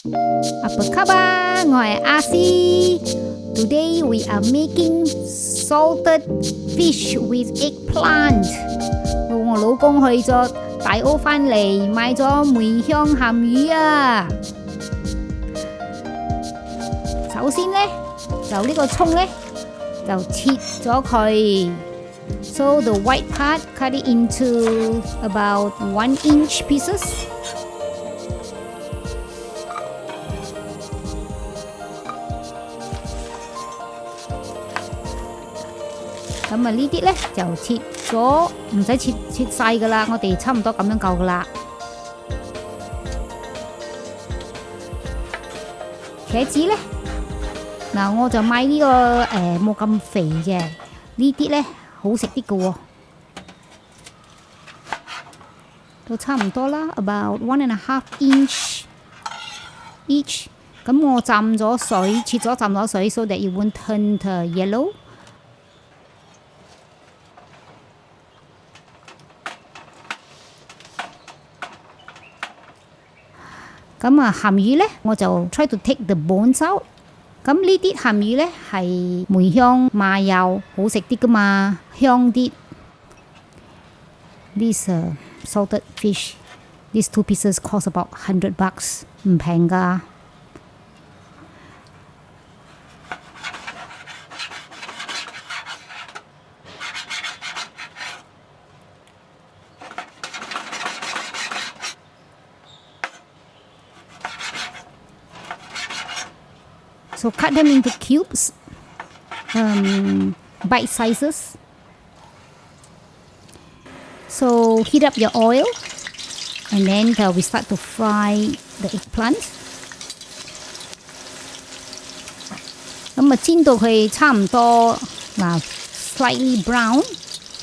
Apa khabar? 我係阿詩。Today we are making salted fish with eggplant。我老公去咗大澳返嚟，買咗梅香鹹魚啊。首先呢，就呢個葱呢，就切咗佢。So the white part, cut it into about 1-inch pieces. 咁啊呢啲呢就切咗，唔使切晒噶啦，我哋差唔多咁樣夠噶啦。茄子呢，嗱我就買呢個冇咁肥嘅，呢啲呢好食啲嘅喎，都差唔多啦 ，about 1.5 inch each。咁我浸咗水，切咗浸咗水 ，so that it won't turn yellow。咁啊鹹魚呢，我就 try to take the bones out。咁呢啲鹹魚呢係梅香麻油，好食啲噶嘛，香啲。This salted fish, these 2 pieces cost about $100，唔平噶。So cut them into cubes, bite sizes. So heat up your oil, and then we start to fry the eggplant. 咁啊煎到佢差唔多嗱 slightly brown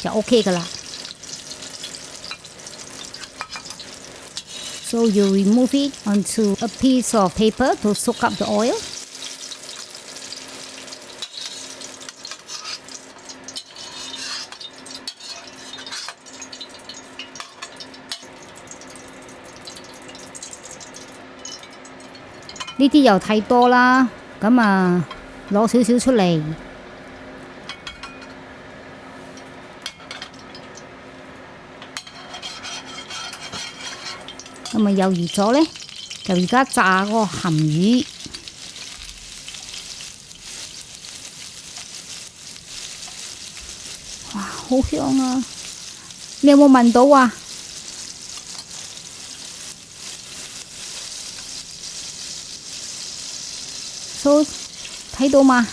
就 OK 噶啦。So you remove it onto a piece of paper to soak up the oil. 呢啲又太多啦，咁啊攞少少出嚟，咁啊又熱咗呢，就而家炸嗰個鹹魚，哇好香啊！你有冇聞到啊？睇到嘛？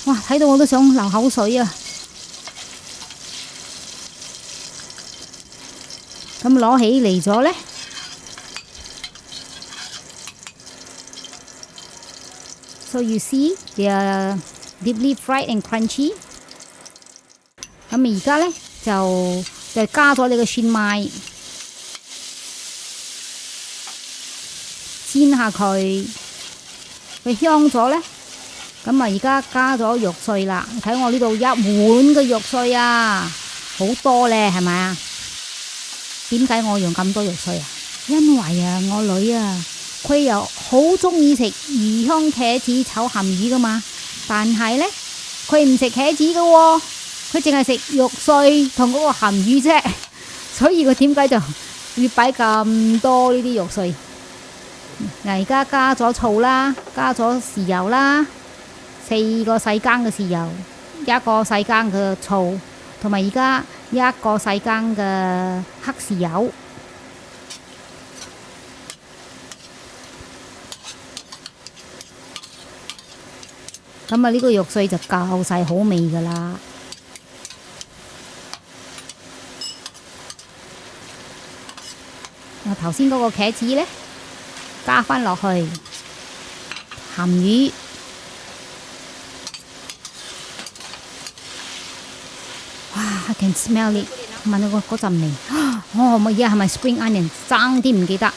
哇！睇到我都想流口水啊！咁攞起嚟咗呢 ，so you see they are deeply fried and crunchy。咁而家呢，就加咗你嘅蒜米，煎下佢。佢香咗呢，咁啊而家加咗肉碎啦。睇我呢度1碗嘅肉碎啊，好多呢，係咪啊？點解我用咁多肉碎啊？因為啊，我女啊，佢又好中意食魚香茄子炒鹹魚噶嘛，但係呢，佢唔食茄子嘅喎，佢淨係食肉碎同嗰個鹹魚啫，所以佢點解就要擺咁多呢啲肉碎？嗱，而家加咗醋啦，加咗豉油啦，4個細羹嘅豉油，1個細羹嘅醋，同埋而家1個細羹嘅黑豉油。咁啊，呢個肉碎就夠晒好味噶啦。頭先嗰個茄子呢？加返落去鹹魚，哇 ！I can smell it， 聞到嗰陣味。哦，乜嘢係咪 spring onion？ 爭啲唔記得。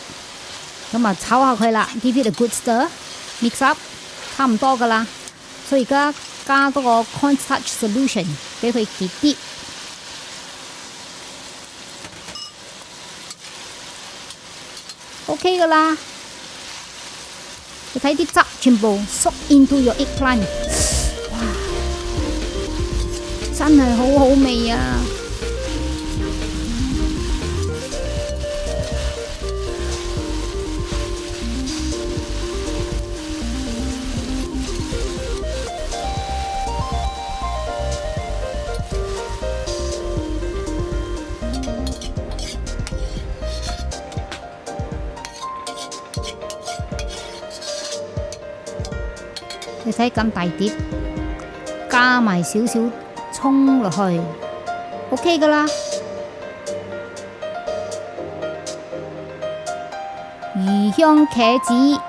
咁啊，炒下佢啦 ，give it a good stir，mix up， 差唔多噶啦。所以而家加多個 cornstarch solution， 俾佢結啲。OK 噶啦。你睇啲汁全部縮 into your eggplant， 哇！真係好好味啊！你睇咁大碟，加埋少少葱落去 ，OK 噶啦。魚香茄子